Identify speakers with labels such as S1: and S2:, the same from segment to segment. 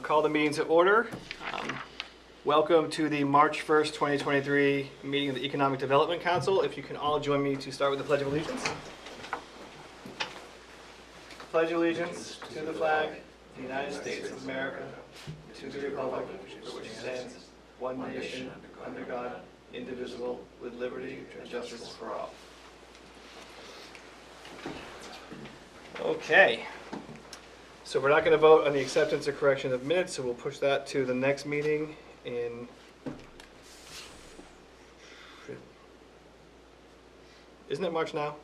S1: Call the meeting to order. Welcome to the March 1st, 2023 meeting of the Economic Development Council. If you can all join me to start with the Pledge of Allegiance. Pledge allegiance to the flag of the United States of America, to the republic for which it stands, one nation, under God, indivisible, with liberty and justice for all. Okay. So we're not going to vote on the acceptance or correction of minutes, so we'll push that to the next meeting in, isn't it March now?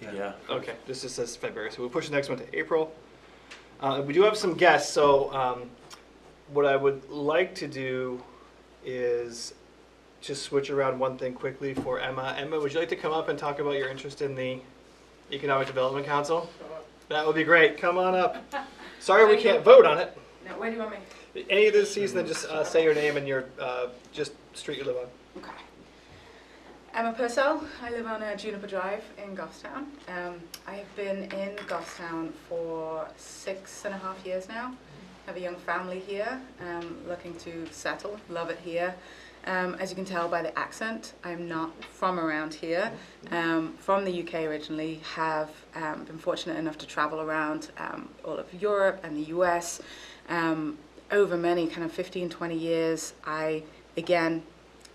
S2: Yeah.
S1: Okay, this just says February, so we'll push the next one to April. We do have some guests, so what I would like to do is just switch around one thing quickly for Emma. Emma, would you like to come up and talk about your interest in the Economic Development Council? That would be great. Come on up. Sorry we can't vote on it.
S3: No, where do you want me?
S1: Any of this season, then just say your name and your just street you live on.
S3: Okay. Emma Purcell. I live on Juniper Drive in Goffstown. I have been in Goffstown for 6.5 years now. I have a young family here, looking to settle, love it here. As you can tell by the accent, I'm not from around here. From the UK originally, have been fortunate enough to travel around all of Europe and the US. Over many kind of 15, 20 years, I, again,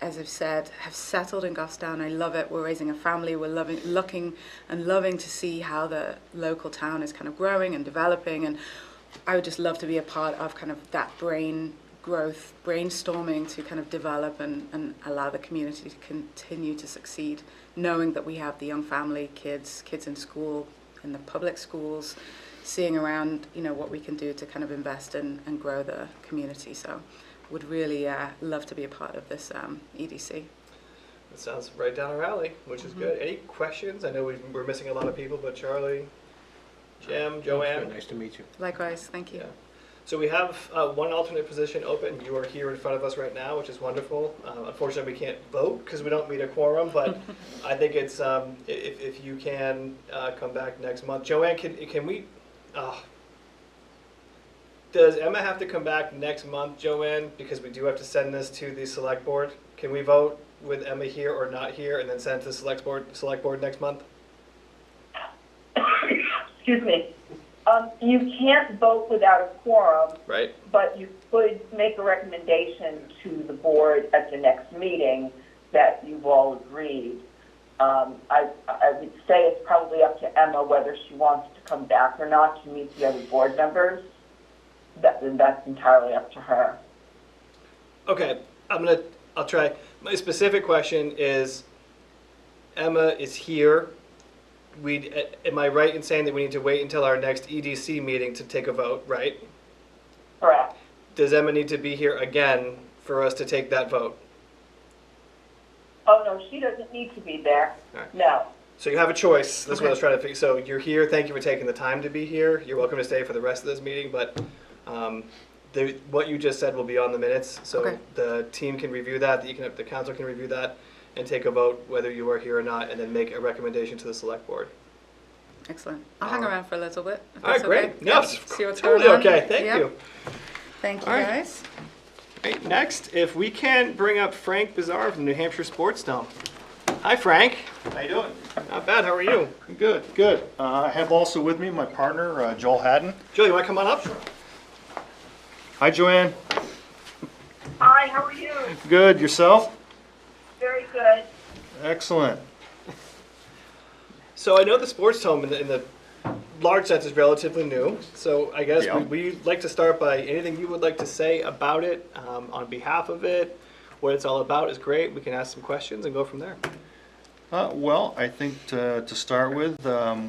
S3: as I've said, have settled in Goffstown. I love it. We're raising a family. We're looking and loving to see how the local town is kind of growing and developing. And I would just love to be a part of kind of that growth, brainstorming to kind of develop and allow the community to continue to succeed, knowing that we have the young family, kids in school, in the public schools, seeing around, you know, what we can do to kind of invest in and grow the community. So would really love to be a part of this EDC.
S1: That sounds right down our alley, which is good. Any questions? I know we're missing a lot of people, but Charlie, Jim, Joanne.
S2: Nice to meet you.
S3: Likewise, thank you.
S1: Yeah. So we have one alternate position open. You are here in front of us right now, which is wonderful. Unfortunately, we can't vote because we don't meet a quorum, but I think it's, if you can come back next month. Joanne, can we, does Emma have to come back next month, Joanne? Because we do have to send this to the select board. Can we vote with Emma here or not here and then send it to the select board next month?
S4: Excuse me. You can't vote without a quorum,
S1: Right.
S4: but you could make a recommendation to the board at the next meeting that you've all agreed. I would say it's probably up to Emma whether she wants to come back or not to meet the other board members. That's entirely up to her.
S1: Okay, I'll try. My specific question is, Emma is here. Am I right in saying that we need to wait until our next EDC meeting to take a vote, right?
S4: Correct.
S1: Does Emma need to be here again for us to take that vote?
S4: Oh, no, she doesn't need to be there.
S1: Right.
S4: No.
S1: So you have a choice. That's what I was trying to figure. So you're here. Thank you for taking the time to be here. You're welcome to stay for the rest of this meeting, but what you just said will be on the minutes. So
S3: Okay.
S1: the team can review that, the council can review that, and take a vote whether you are here or not, and then make a recommendation to the select board.
S3: Excellent. I'll hang around for a little bit. If
S1: All right,
S3: that's
S1: great.
S3: okay.
S1: No,
S3: Yep. See what's
S1: totally
S3: going on.
S1: okay. Thank
S3: Yep.
S1: you.
S3: Thank you,
S1: All right.
S3: guys.
S1: Right, next, if we can bring up Frank Bizarre from New Hampshire Sports Dome. Hi, Frank.
S5: How you doing?
S1: Not bad. How are you?
S5: Good, good. I have also with me my partner, Joel Haddon.
S1: Julie, you want to come on up?
S5: Hi, Joanne.
S4: Hi, how are you?
S5: Good. Yourself?
S4: Very good.
S5: Excellent.
S1: So I know the Sports Dome in the large sense is relatively new. So I guess
S5: Yeah.
S1: we'd like to start by anything you would like to say about it, on behalf of it. What it's all about is great. We can ask some questions and go from there.
S5: Well, I think to start with,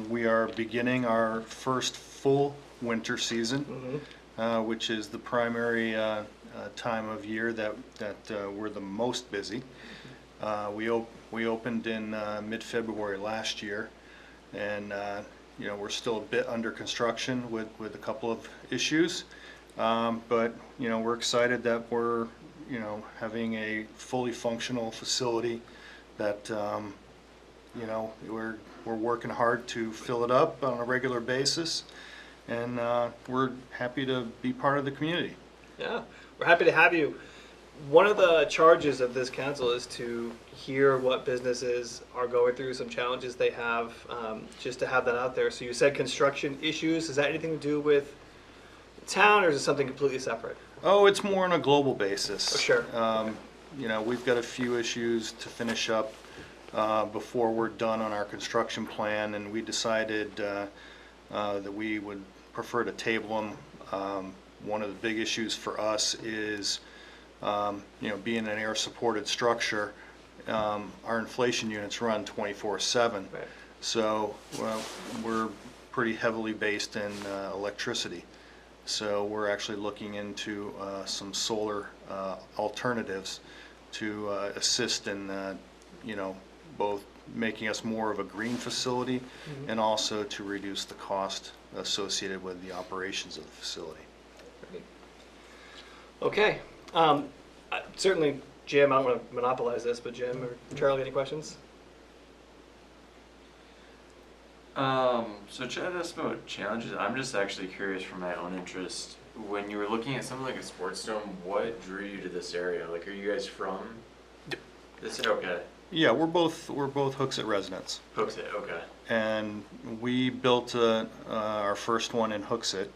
S5: we are beginning our first full winter season, which is the primary time of year that we're the most busy. We opened in mid-February last year, and you know, we're still a bit under construction with a couple of issues, but you know, we're excited that we're, you know, having a fully functional facility that you know, we're working hard to fill it up on a regular basis, and we're happy to be part of the community.
S1: Yeah, we're happy to have you. One of the charges of this council is to hear what businesses are going through, some challenges they have, just to have that out there. So you said construction issues. Is that anything to do with town, or is it something completely separate?
S5: Oh, it's more on a global basis.
S1: Oh, sure.
S5: You know, we've got a few issues to finish up before we're done on our construction plan, and we decided that we would prefer to table them. One of the big issues for us is, you know, being an air-supported structure, our inflation units run 24/7.
S1: Right.
S5: So we're pretty heavily based in electricity. So we're actually looking into some solar alternatives to assist in, you know, both making us more of a green facility and also to reduce the cost associated with the operations of the facility.
S1: Okay. Certainly, Jim, I don't want to monopolize this, but Jim or Charlie, any questions?
S2: So Chad asked about challenges. I'm just actually curious from my own interest. When you were looking at something like a sports dome, what drew you to this area? Like, are you guys from this? Okay.
S5: Yeah, we're both Hooksett residents,
S2: Hooksett, okay.
S5: and we built our first one in Hooksett,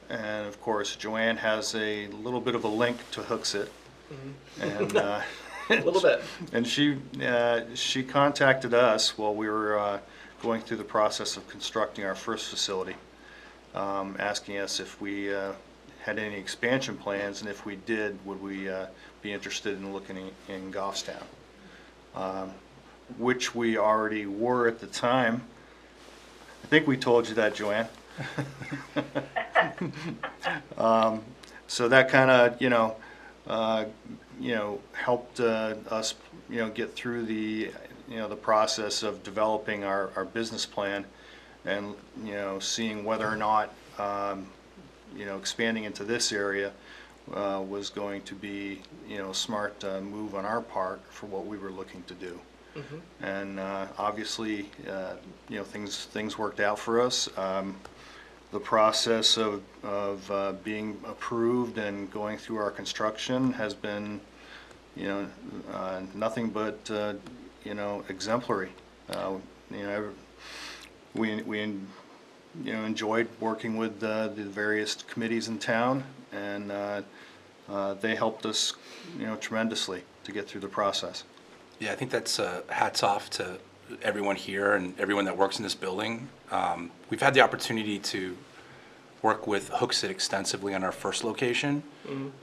S5: and of course Joanne has a little bit of a link to Hooksett, and
S1: A little bit.
S5: and she contacted us while we were going through the process of constructing our first facility, asking us if we had any expansion plans, and if we did, would we be interested in looking in Goffstown, which we already were at the time. I think we told you that, Joanne. So that kind of, helped us, get through the, the process of developing our business plan, and, seeing whether or not, expanding into this area was going to be, a smart move on our part for what we were looking to do. And obviously, things worked out for us. The process of being approved and going through our construction has been, nothing but, exemplary. We enjoyed working with the various committees in town, and they helped us, tremendously to get through the process.
S6: Yeah, I think that's hats off to everyone here and everyone that works in this building. We've had the opportunity to work with Hooksett extensively on our first location.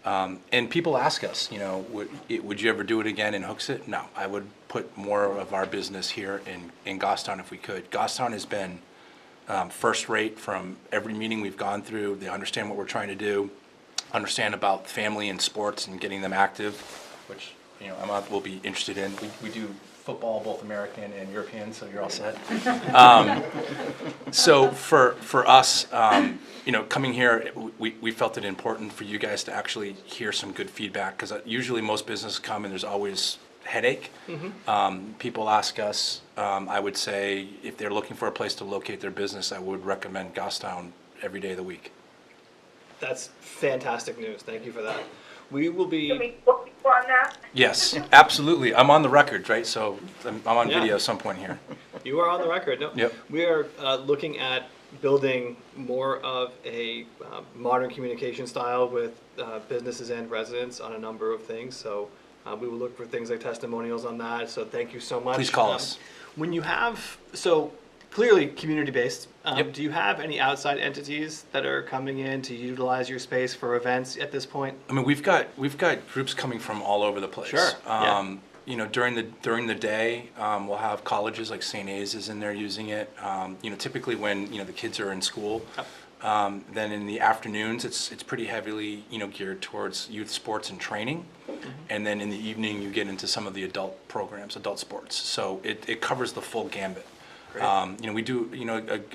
S6: And people ask us, would you ever do it again in Hooksett? No, I would put more of our business here in Goffstown if we could. Goffstown has been first rate from every meeting we've gone through. They understand what we're trying to do, understand about family and sports and getting them active, which will be interested in. We do football, both American and European, so you're all set. So for us, coming here, we felt it important for you guys to actually hear some good feedback, because usually most businesses come and there's always headache. People ask us, I would say, if they're looking for a place to locate their business, I would recommend Goffstown every day of the week.
S1: That's fantastic news. Thank you for that. We will be.
S4: Can we book you on that?
S6: Yes, absolutely. I'm on the record, right? So I'm on
S1: Yeah.
S6: video at some point here.
S1: You are on the record. No,
S6: Yep.
S1: we are looking at building more of a modern communication style with businesses and residents on a number of things. So we will look for things like testimonials on that. So thank you so much.
S6: Please call us.
S1: When you have, so clearly community-based,
S6: Yep.
S1: do you have any outside entities that are coming in to utilize your space for events at this point?
S6: I mean, we've got groups coming from all over the place.
S1: Sure, yeah.
S6: During the day, we'll have colleges like St. A's is in there using it. Typically when the kids are in school.
S1: Yep.
S6: Then in the afternoons, it's pretty heavily geared towards youth sports and training, and then in the evening you get into some of the adult programs, adult sports. So it covers the full gambit.
S1: Great.
S6: We do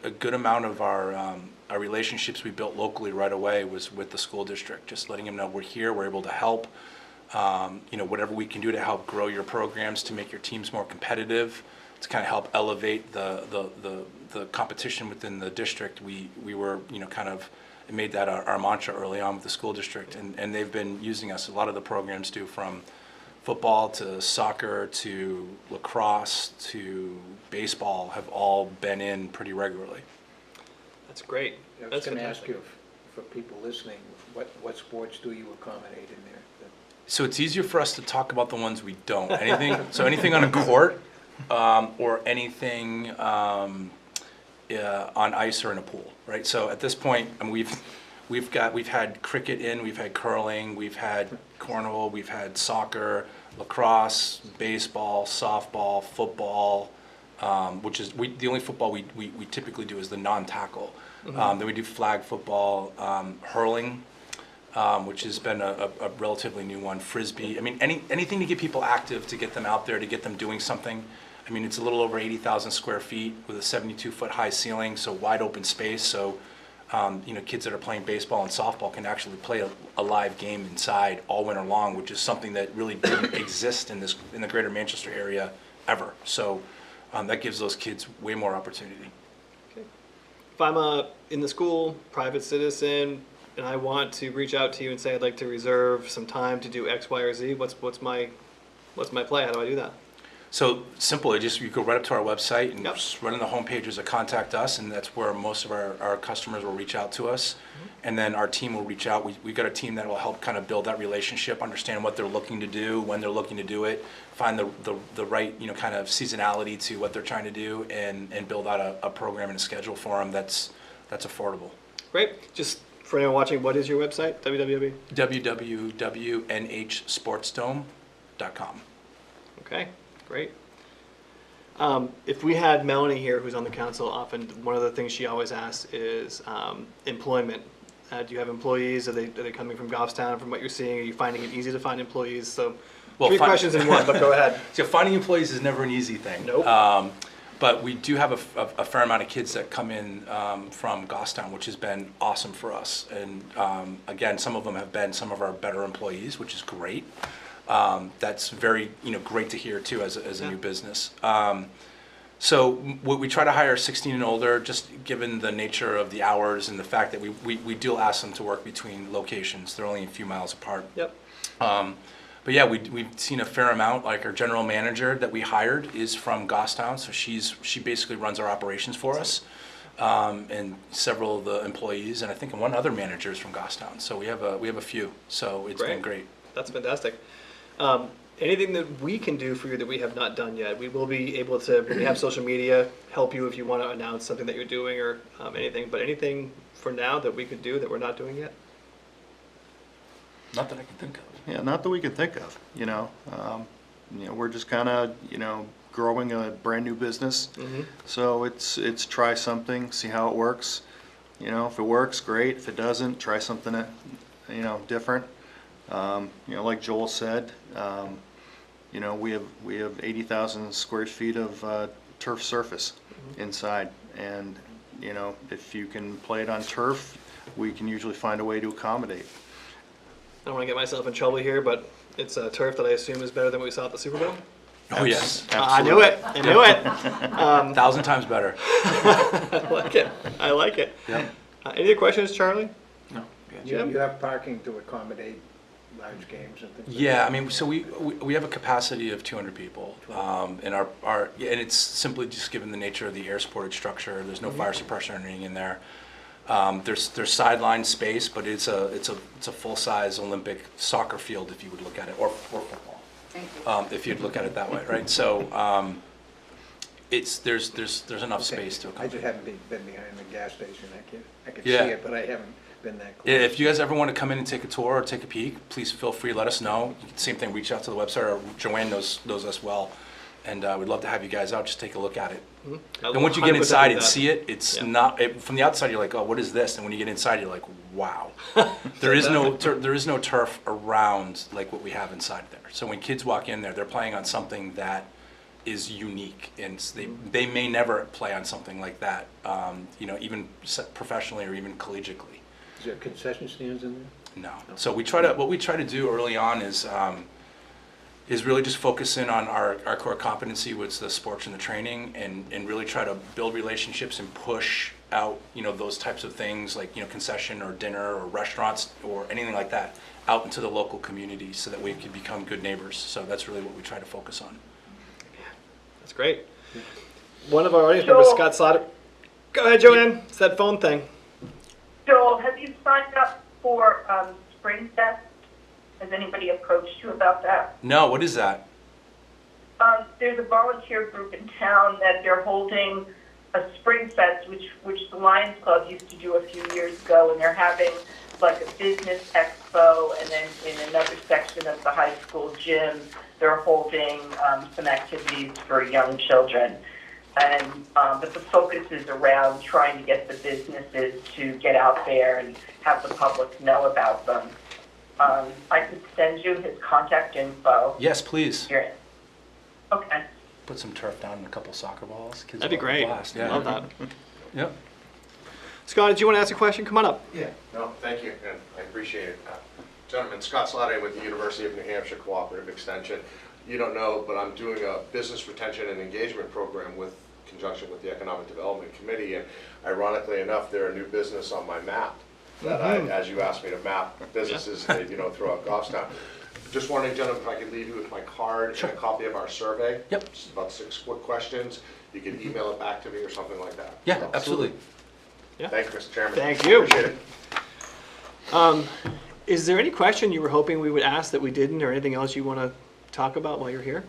S6: a good amount of our relationships we built locally right away was with the school district, just letting them know we're here, we're able to help. Whatever we can do to help grow your programs, to make your teams more competitive. to kind of help elevate the competition within the district, we were, kind of made that our mantra early on with the school district, and they've been using us. A lot of the programs do, from football to soccer to lacrosse to baseball, have all been in pretty regularly.
S1: That's great.
S7: I was
S1: That's
S7: going to
S1: fantastic.
S7: ask you, for people listening, what sports do you accommodate in there?
S6: So it's easier for us to talk about the ones we don't. Anything on a court, or anything on ice or in a pool, right? So at this point, I mean, we've had cricket in, we've had curling, we've had cornhole, we've had soccer, lacrosse, baseball, softball, football, which is the only football we typically do is the non-tackle. Then we do flag football, hurling, which has been a relatively new one, frisbee. I mean, anything to get people active, to get them out there, to get them doing something. I mean, it's a little over 80,000 square feet with a 72-foot high ceiling, so wide open space. So, kids that are playing baseball and softball can actually play a live game inside all winter long, which is something that really didn't exist in the greater Manchester area ever. So that gives those kids way more opportunity.
S1: If I'm in the school, private citizen, and I want to reach out to you and say I'd like to reserve some time to do X, Y, or Z, what's my play? How do I do that?
S6: So simple, you go right up to our website and
S1: Yep.
S6: just right on the homepage is a contact us, and that's where most of our customers will reach out to us. And then our team will reach out. We've got a team that will help kind of build that relationship, understand what they're looking to do, when they're looking to do it, find the right, kind of seasonality to what they're trying to do, and build out a program and a schedule for them that's affordable.
S1: Great. Just for anyone watching, what is your website? www.
S6: www.nhsportsdome.com.
S1: Okay, great. If we had Melanie here, who's on the council, often one of the things she always asks is employment. Do you have employees? Are they coming from Goffstown? From what you're seeing, are you finding it easy to find employees? So,
S6: Well,
S1: three questions in one. But go ahead.
S6: So finding employees is never an easy thing.
S1: Nope.
S6: But we do have a fair amount of kids that come in from Goffstown, which has been awesome for us. And again, some of them have been some of our better employees, which is great. That's very great to hear too as a new business. So we try to hire 16 and older, just given the nature of the hours and the fact that we do ask them to work between locations. They're only a few miles apart.
S1: Yep.
S6: But yeah, we've seen a fair amount. Like our general manager that we hired is from Goffstown, so she basically runs our operations for us, and several of the employees, and I think one other manager is from Goffstown. So we have a few. So it's been great.
S1: That's fantastic. Anything that we can do for you that we have not done yet? We will be able to, when we have social media, help you if you want to announce something that you're doing or anything. But anything for now that we could do that we're not doing yet?
S6: Not that I can think of.
S5: Yeah, not that we can think of, we're just kind of, growing a brand new business. So it's try something, see how it works. If it works, great. If it doesn't, try something, different. Like Joel said, we have 80,000 square feet of turf surface inside, and if you can play it on turf, we can usually find a way to accommodate.
S1: I don't want to get myself in trouble here, but it's a turf that I assume is better than what we saw at the Super Bowl.
S6: Oh yes,
S1: I knew it. I knew it.
S6: 1,000 times better.
S1: I like it. I like it.
S6: Yep.
S1: Any other questions, Charlie?
S6: No.
S1: Jim?
S7: You have parking to accommodate large games and things like
S6: Yeah,
S7: that?
S6: I mean, so we have a capacity of 200 people, and and it's simply just given the nature of the air supported structure. There's no fire suppression or anything in there. There's sideline space, but it's a full size Olympic soccer field if you would look at it, or football.
S3: Thank you.
S6: If you'd look at it that way, right? So there's enough space to
S7: I
S6: accommodate.
S7: just haven't been behind the gas station. I can
S6: Yeah.
S7: see it, but I haven't been that close.
S6: Yeah, if you guys ever want to come in and take a tour or take a peek, please feel free to let us know. Same thing, reach out to the website, or Joanne knows us well, and we'd love to have you guys out, just take a look at it. And once you get inside and see it, it's not, from the outside you're like, oh, what is this? And when you get inside, you're like, wow. There is no turf around like what we have inside there. So when kids walk in there, they're playing on something that is unique, and they may never play on something like that, even professionally or even collegiately.
S7: Is there concession stands in there?
S6: No. So what we try to do early on is, is really just focus in on our core competency, which is the sports and the training, and really try to build relationships and push out, those types of things like, concession or dinner or restaurants or anything like that out into the local community so that we can become good neighbors. So that's really what we try to focus on.
S1: That's great. One of our audience members,
S4: Joel.
S1: Scott Slaughter. Go ahead, Joanne. It's that phone thing.
S4: Joel, have you signed up for Spring Fest? Has anybody approached you about that?
S6: No, what is that?
S4: There's a volunteer group in town that they're holding a Spring Fest, which the Lions Club used to do a few years ago, and they're having like a business expo, and then in another section of the high school gym, they're holding some activities for young children. And but the focus is around trying to get the businesses to get out there and have the public know about them. I could send you his contact info.
S6: Yes, please.
S4: Here. Okay.
S6: Put some turf down and a couple soccer balls. Kids
S1: That'd be
S6: will have a
S1: great.
S6: blast. Yeah.
S1: Love that.
S6: Yep.
S1: Scott, did you want to ask a question? Come on up.
S8: Yeah, no, thank you, and I appreciate it. Gentlemen, Scott Slaughter with the University of New Hampshire Cooperative Extension. You don't know, but I'm doing a business retention and engagement program with conjunction with the Economic Development Committee, and ironically enough, they're a new business on my map that as you asked me to map businesses, throughout Goffstown. Just wondering, gentlemen, if I could leave you with my card and a copy of our survey.
S6: Yep.
S8: Just about 6 quick questions. You can email it back to me or something like that.
S6: Yeah,
S8: So,
S6: absolutely.
S8: Thank you, Mr. Chairman.
S1: Thank you.
S8: Appreciate it.
S1: Is there any question you were hoping we would ask that we didn't, or anything else you want to talk about while you're here?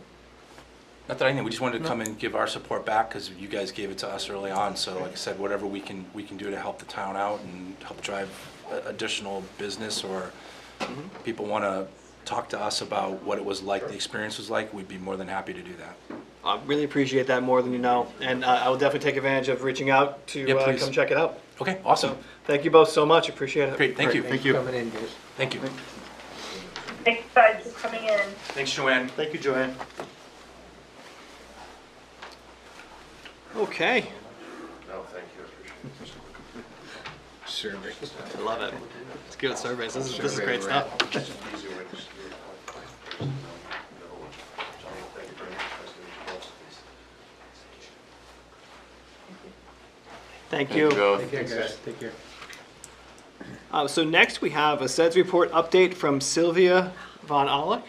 S6: Not that I think, we just wanted to come and give our support back because you guys gave it to us early on. So like I said, whatever we can do to help the town out and help drive additional business, or people want to talk to us about what it was like, the experience was like, we'd be more than happy to do that.
S1: I really appreciate that more than you know, and I will definitely take advantage of reaching out to
S6: Yeah, please.
S1: come check it out.
S6: Okay, awesome.
S1: So thank you both so much. Appreciate it.
S6: Great, thank you.
S7: Thanks for coming in, guys.
S6: Thank you.
S4: Thanks, guys, for coming in.
S6: Thanks, Joanne.
S5: Thank you, Joanne.
S1: Okay.
S8: No, thank you, I appreciate it.
S7: Survey.
S1: I love it. It's good at surveys. This is
S7: Survey
S1: great
S7: wrap.
S1: stuff.
S8: Just an easy way to just do it. Johnny, thank you very much. Nice to meet you both.
S1: Thank you.
S7: Take care, guys. Take care.
S1: So next we have a SEDS report update from Sylvia Von Ahlich.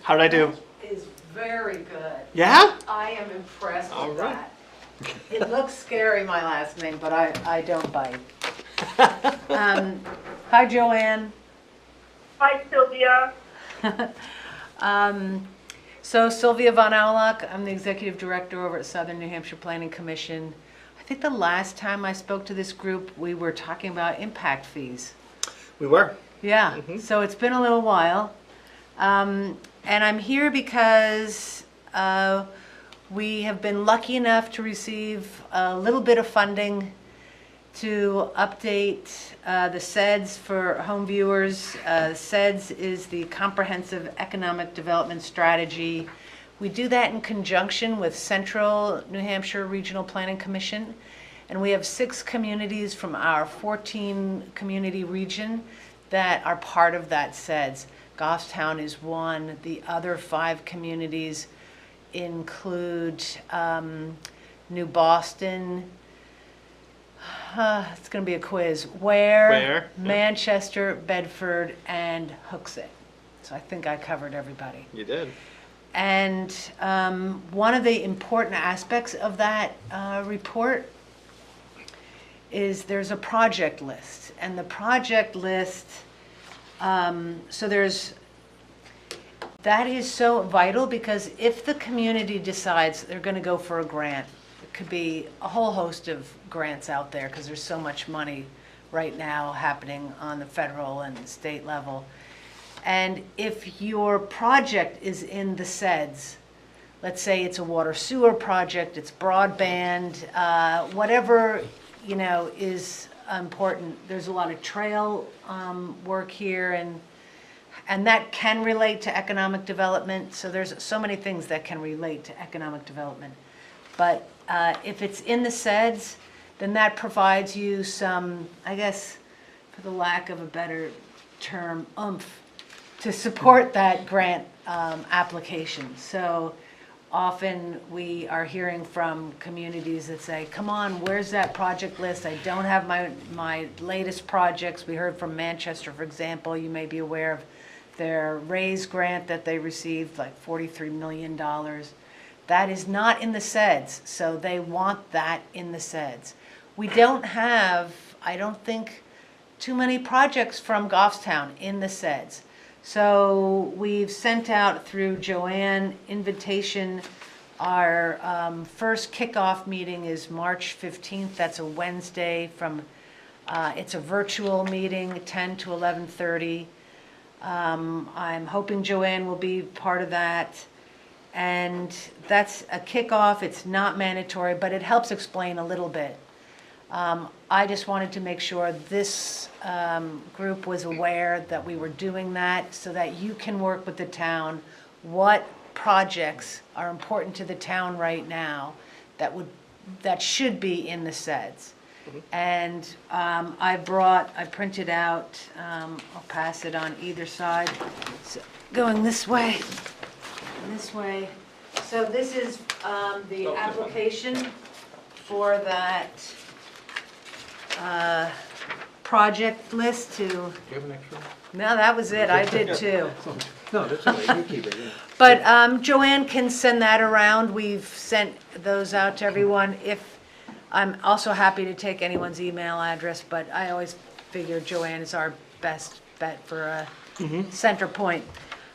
S1: How did I do?
S9: Is very good.
S1: Yeah?
S9: I am impressed
S1: All
S9: with
S1: right.
S9: that. It looks scary, my last name, but I don't bite. Hi, Joanne.
S4: Hi, Sylvia.
S9: So Sylvia Von Aulock, I'm the Executive Director over at Southern New Hampshire Planning Commission. I think the last time I spoke to this group, we were talking about impact fees.
S1: We were.
S9: Yeah, so it's been a little while. And I'm here because we have been lucky enough to receive a little bit of funding to update the SEDS for home viewers. SEDS is the Comprehensive Economic Development Strategy. We do that in conjunction with Central New Hampshire Regional Planning Commission. And we have 6 communities from our 14 community region that are part of that SEDS. Goffstown is one. The other 5 communities include New Boston. It's going to be a quiz. Ware,
S1: Ware, yeah.
S9: Manchester, Bedford, and Hooksett. So I think I covered everybody.
S1: You did.
S9: And one of the important aspects of that report is there's a project list. And the project list, that is so vital because if the community decides they're going to go for a grant, it could be a whole host of grants out there because there's so much money right now happening on the federal and state level. And if your project is in the SEDS, let's say it's a water sewer project, it's broadband, whatever, is important. There's a lot of trail work here and that can relate to economic development. So there's so many things that can relate to economic development. But if it's in the SEDS, then that provides you some, I guess, for the lack of a better term, oomph to support that grant application. So often we are hearing from communities that say, come on, where's that project list? I don't have my latest projects. We heard from Manchester, for example. You may be aware of their RAISE grant that they received, like $43 million. That is not in the SEDS, so they want that in the SEDS. We don't have, I don't think, too many projects from Goffstown in the SEDS. So we've sent out through Joanne invitation. Our first kickoff meeting is March 15th. That's a Wednesday from, it's a virtual meeting, 10 to 11:30. I'm hoping Joanne will be part of that. And that's a kickoff. It's not mandatory, but it helps explain a little bit. I just wanted to make sure this group was aware that we were doing that so that you can work with the town. What projects are important to the town right now that should be in the SEDS? And I printed out, I'll pass it on either side. So going this way, this way. So this is the application for that project list to,
S7: Do you have an extra?
S9: no, that was it, I did too.
S7: No, that's all right, you keep it, yeah.
S9: But Joanne can send that around, we've sent those out to everyone. I'm also happy to take anyone's email address, but I always figure Joanne is our best bet for a center point.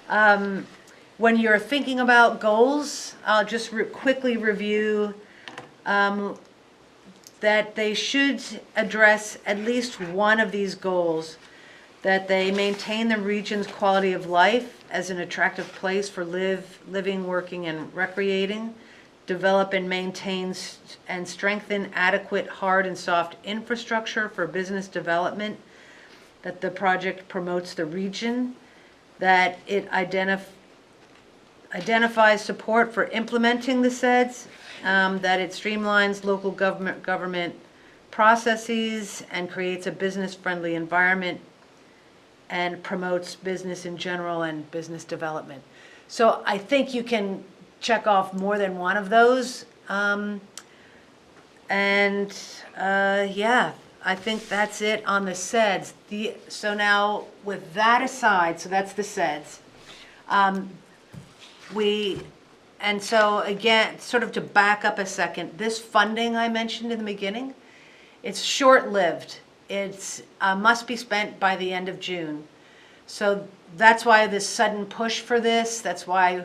S9: When you're thinking about goals, I'll just quickly review that they should address at least one of these goals, that they maintain the region's quality of life as an attractive place for living, working, and recreating, develop and maintain and strengthen adequate hard and soft infrastructure for business development, that the project promotes the region, that it identifies support for implementing the SEDS, that it streamlines local government processes and creates a business-friendly environment and promotes business in general and business development. So I think you can check off more than one of those. Yeah, I think that's it on the SEDS. So now with that aside, so that's the SEDS. And so again, sort of to back up a second, this funding I mentioned in the beginning, it's short-lived. It's must be spent by the end of June. So that's why this sudden push for this, that's why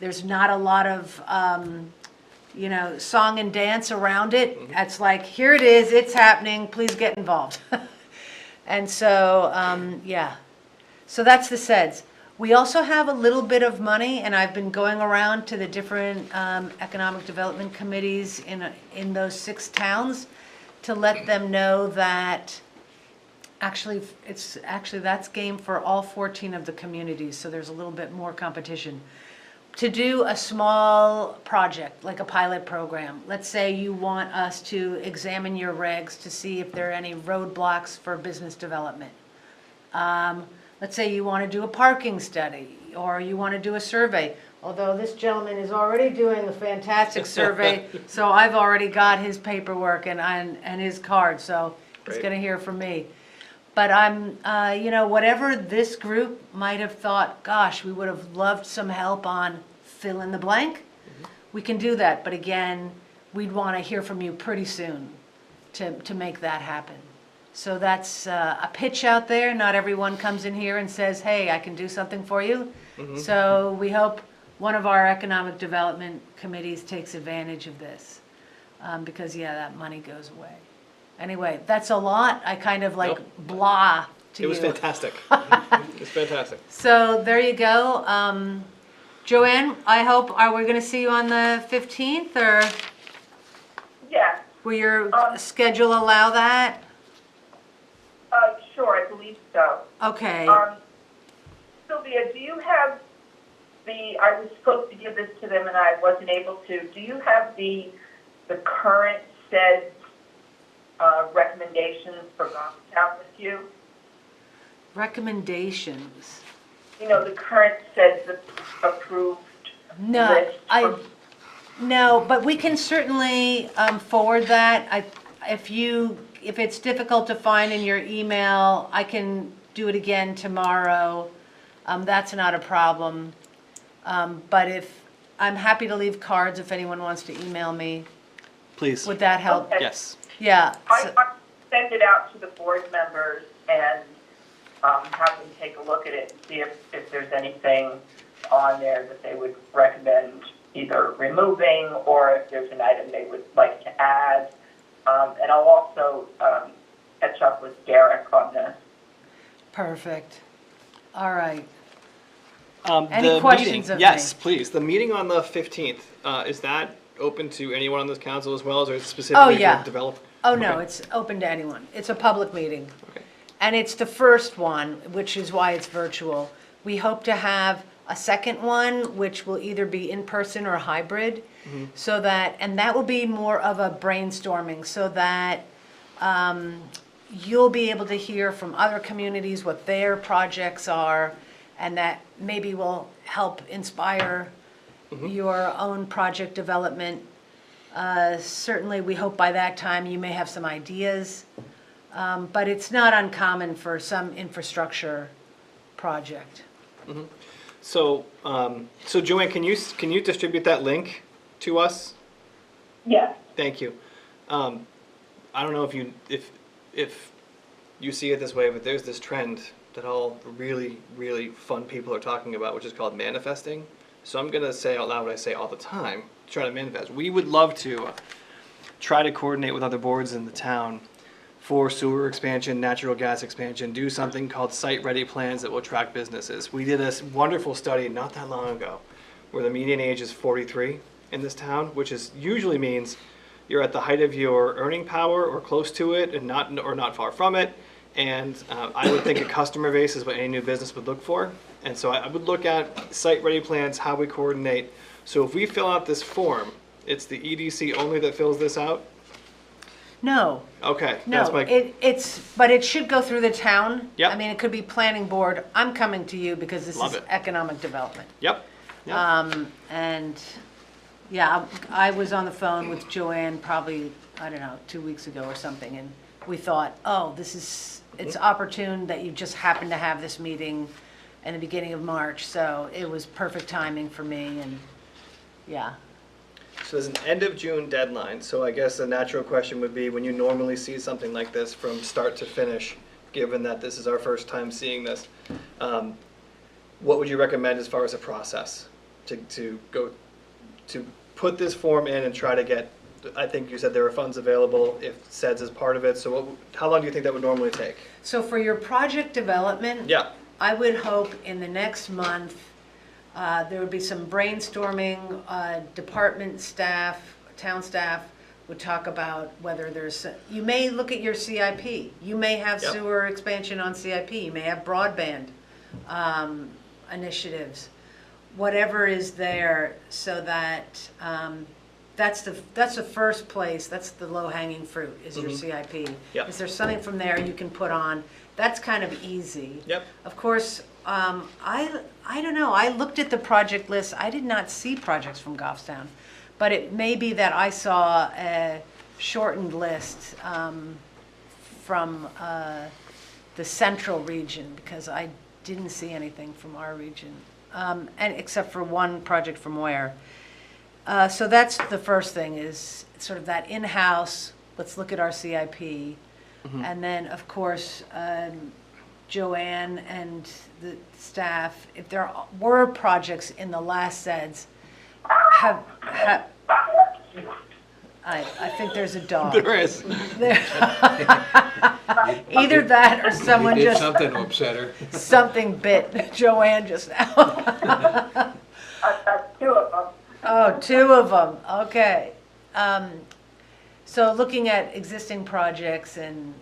S9: there's not a lot of, song and dance around it. It's like, here it is, it's happening, please get involved. And so, yeah. So that's the SEDS. We also have a little bit of money, and I've been going around to the different economic development committees in those 6 towns to let them know that that's game for all 14 of the communities, so there's a little bit more competition. To do a small project, like a pilot program, let's say you want us to examine your regs to see if there are any roadblocks for business development. Let's say you want to do a parking study, or you want to do a survey, although this gentleman is already doing a fantastic survey, so I've already got his paperwork and his card, so he's going to hear from me. But I'm, whatever this group might have thought, gosh, we would have loved some help on fill in the blank, we can do that. But again, we'd want to hear from you pretty soon to make that happen. So that's a pitch out there. Not everyone comes in here and says, hey, I can do something for you. So we hope one of our economic development committees takes advantage of this because, yeah, that money goes away. Anyway, that's a lot. I kind of like blah to you.
S1: It was fantastic. It was fantastic.
S9: So there you go. Joanne, I hope, are we going to see you on the 15th, or
S4: Yeah,
S9: will your schedule allow that?
S4: sure, I believe so.
S9: Okay.
S4: Sylvia, do you have I was supposed to give this to them and I wasn't able to. Do you have the current SEDS recommendations for Goffstown with you?
S9: Recommendations.
S4: the current says the approved
S9: No,
S4: list for
S9: no, but we can certainly forward that. If it's difficult to find in your email, I can do it again tomorrow. That's not a problem. But I'm happy to leave cards if anyone wants to email me.
S1: Please.
S9: Would that help?
S4: Okay.
S1: Yes.
S9: Yeah.
S4: I send it out to the board members and have them take a look at it and see if there's anything on there that they would recommend either removing or if there's an item they would like to add. And I'll also catch up with Derek on this.
S9: Perfect. All right.
S1: Any
S9: Any questions of me?
S1: Yes, please. The meeting on the 15th, is that open to anyone on this council as well, or is it specifically
S9: yeah.
S1: for developers?
S9: Oh, no,
S1: Okay.
S9: it's open to anyone. It's a public meeting.
S1: Okay.
S9: And it's the first one, which is why it's virtual. We hope to have a second one, which will either be in person or hybrid, so that, and that will be more of a brainstorming, so that you'll be able to hear from other communities what their projects are, and that maybe will help inspire your own project development. Certainly, we hope by that time you may have some ideas, but it's not uncommon for some infrastructure project.
S1: So, so Joanne, can you distribute that link to us?
S4: Yes.
S1: Thank you. I don't know if you see it this way, but there's this trend that all really, really fun people are talking about, which is called manifesting. So I'm gonna say out loud what I say all the time, try to manifest. We would love to try to coordinate with other boards in the town for sewer expansion, natural gas expansion, do something called site-ready plans that will attract businesses. We did a wonderful study not that long ago where the median age is 43 in this town, which usually means you're at the height of your earning power or close to it and not far from it. And I would think a customer base is what any new business would look for. And so I would look at site-ready plans, how we coordinate. So if we fill out this form, it's the EDC only that fills this out?
S9: No,
S1: Okay. that's
S9: no,
S1: my.
S9: but it should go through the town.
S1: Yep.
S9: I mean, it could be planning board. I'm coming to you because this
S1: Love
S9: is
S1: it.
S9: economic development.
S1: Yep. Yep.
S9: And, yeah, I was on the phone with Joanne probably, I don't know, 2 weeks ago or something, and we thought, oh, it's opportune that you just happened to have this meeting in the beginning of March, so it was perfect timing for me, and, yeah.
S1: So there's an end of June deadline, so I guess the natural question would be, when you normally see something like this from start to finish, given that this is our first time seeing this, what would you recommend as far as a process to put this form in and try to get, I think you said there are funds available if SEDS is part of it, so how long do you think that would normally take?
S9: So for your project development,
S1: Yeah.
S9: I would hope in the next month, there would be some brainstorming, department staff, town staff would talk about whether you may look at your CIP. You may have
S1: Yep.
S9: sewer expansion on CIP. You may have broadband initiatives. Whatever is there, so that that's the first place. That's the low-hanging fruit is your CIP.
S1: Yep.
S9: Is there something from there you can put on? That's kind of easy.
S1: Yep.
S9: Of course, I don't know, I looked at the project list, I did not see projects from Goffstown, but it may be that I saw a shortened list from the central region, because I didn't see anything from our region, and except for one project from Ware. So that's the first thing, is sort of that in-house, let's look at our CIP. And then, of course, Joanne and the staff, if there were projects in the last SEDS, I think there's a dog.
S1: There is.
S9: Either that or someone
S7: You did
S9: just,
S7: something to upset her.
S9: something bit Joanne just now.
S4: That's two of them.
S9: Oh, two of them, okay. So looking at existing projects and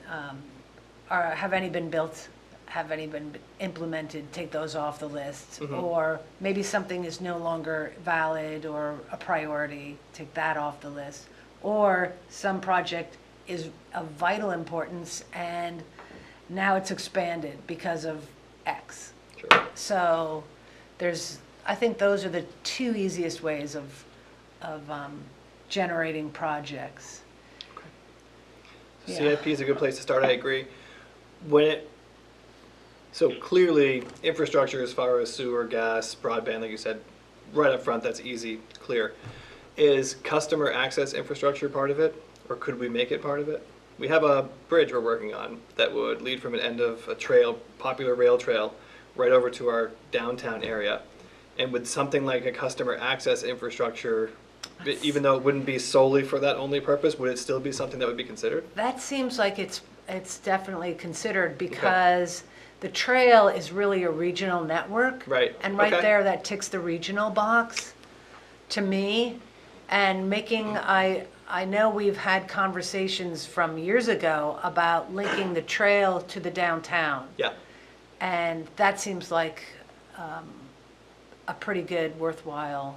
S9: have any been built, have any been implemented, take those off the list. Or maybe something is no longer valid or a priority, take that off the list. Or some project is of vital importance and now it's expanded because of X.
S1: Sure.
S9: So I think those are the two easiest ways of generating projects. Yeah.
S1: CIP is a good place to start, I agree. So clearly, infrastructure as far as sewer, gas, broadband, like you said, right up front, that's easy, clear. Is customer access infrastructure part of it, or could we make it part of it? We have a bridge we're working on that would lead from an end of a trail, popular rail trail, right over to our downtown area. And with something like a customer access infrastructure, even though it wouldn't be solely for that only purpose, would it still be something that would be considered?
S9: That seems like it's definitely considered because the trail is really a regional network.
S1: Right.
S9: And right
S1: Okay.
S9: there, that ticks the regional box to me. And I know we've had conversations from years ago about linking the trail to the downtown.
S1: Yeah.
S9: And that seems like a pretty good, worthwhile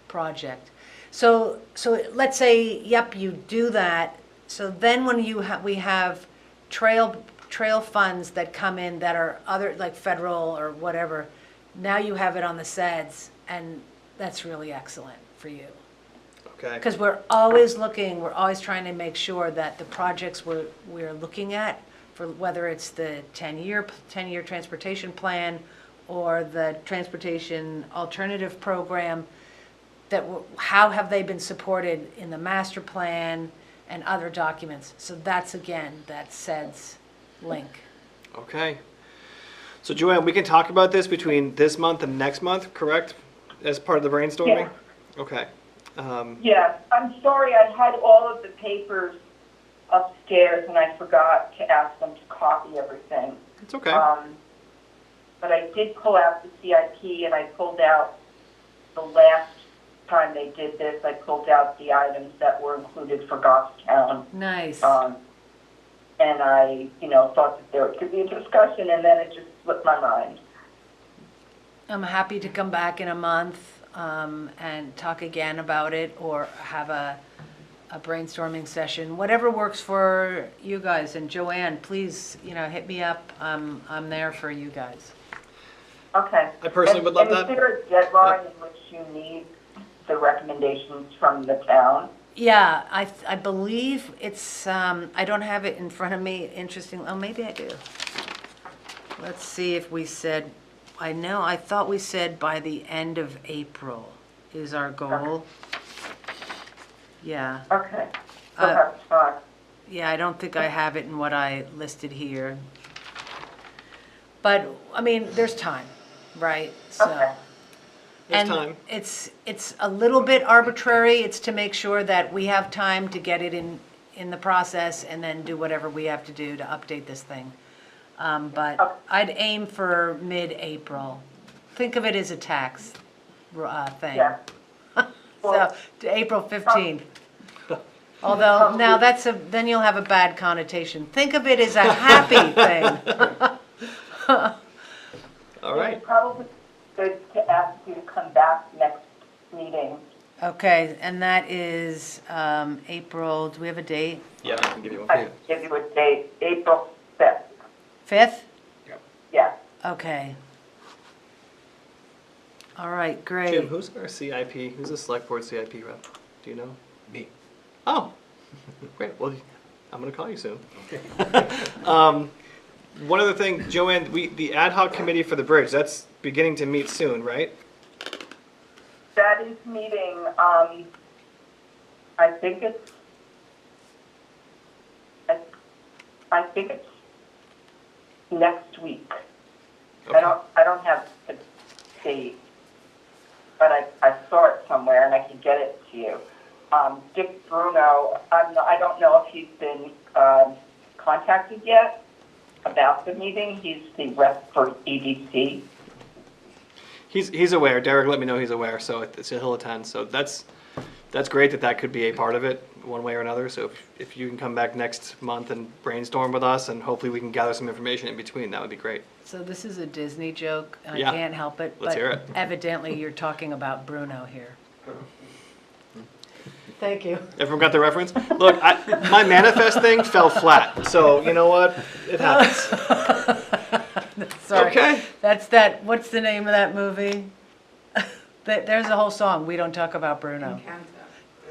S9: project. So let's say, yep, you do that. So then when we have trail funds that come in that are other, like federal or whatever, now you have it on the SEDS, and that's really excellent for you.
S1: Okay.
S9: Because we're always trying to make sure that the projects we're looking at, for whether it's the 10-year transportation plan or the transportation alternative program, how have they been supported in the master plan and other documents. So that's, again, that SEDS link.
S1: Okay. So Joanne, we can talk about this between this month and next month, correct? As part of the brainstorming?
S4: Yeah.
S1: Okay.
S4: Yeah, I'm sorry, I had all of the papers upstairs and I forgot to ask them to copy everything.
S1: It's okay.
S4: But I did pull out the CIP and I pulled out the last time they did this, I pulled out the items that were included for Goffstown.
S9: Nice.
S4: And I, thought that there could be a discussion and then it just slipped my mind.
S9: I'm happy to come back in a month and talk again about it, or have a brainstorming session, whatever works for you guys. And Joanne, please, hit me up. I'm there for you guys.
S4: Okay.
S1: I personally would love that.
S4: Is there a deadline in which you need the recommendations from the town?
S9: Yeah, I believe it's, I don't have it in front of me, interesting, oh, maybe I do. Let's see if we said, I thought we said by the end of April is our goal. Yeah.
S4: Okay. So that's fine.
S9: Yeah, I don't think I have it in what I listed here. But, there's time, right? So.
S4: Okay.
S1: There's time.
S9: It's a little bit arbitrary. It's to make sure that we have time to get it in the process and then do whatever we have to do to update this thing. But I'd aim for mid-April. Think of it as a tax thing.
S4: Yeah.
S9: So, to April 15th. Although, now then you'll have a bad connotation. Think of it as a happy thing.
S1: All right.
S4: It's probably good to ask you to come back next meeting.
S9: Okay, and that is April, do we have a date?
S1: Yeah, I can give you one.
S4: I can give you a date, April 5th.
S9: 5th?
S4: Yeah.
S9: Okay. All right, great.
S1: Jim, who's our CIP? Who's the select board CIP rep? Do you know?
S7: Me.
S1: Oh, great. Well, I'm going to call you soon. One other thing, Joanne, the ad hoc committee for the bridge, that's beginning to meet soon, right?
S4: That is meeting, I think it's next week.
S1: Okay.
S4: I don't have the date, but I saw it somewhere and I can get it to you. Dick Bruno, I don't know if he's been contacted yet about the meeting. He's the rep for EDC.
S1: He's aware. Derek let me know he's aware, so he'll attend. So that's great that could be a part of it one way or another. So if you can come back next month and brainstorm with us, and hopefully we can gather some information in between, that would be great.
S9: So this is a Disney joke, and
S1: Yeah.
S9: I can't help it.
S1: Let's hear it.
S9: But evidently you're talking about Bruno here. Thank you.
S1: Everyone got the reference? Look, my manifest thing fell flat, so you know what? It happens.
S9: Sorry.
S1: Okay.
S9: That's what's the name of that movie? There's a whole song, We Don't Talk About Bruno.